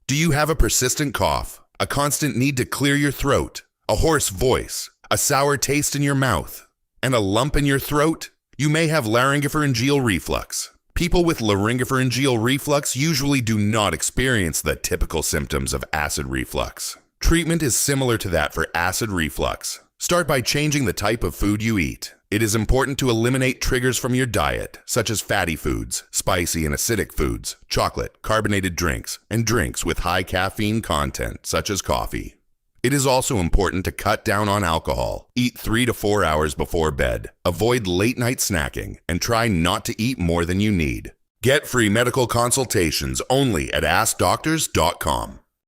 Do you have a persistent cough, a constant need to clear your throat, a hoarse voice, a sour taste in your mouth, and a lump in your throat? You may have laryngopharyngeal reflux. People with laryngopharyngeal reflux usually do not experience the typical symptoms of acid reflux. Treatment is similar to that for acid reflux. Start by changing the type of food you eat. It is important to eliminate triggers from your diet, such as fatty foods, spicy and acidic foods, chocolate, carbonated drinks, and drinks with high caffeine content, such as coffee. It is also important to cut down on alcohol, eat 3 to 4 hours before bed, avoid late-night snacking, and try not to eat more than you need. Get free medical consultations only at AskDoctors.com.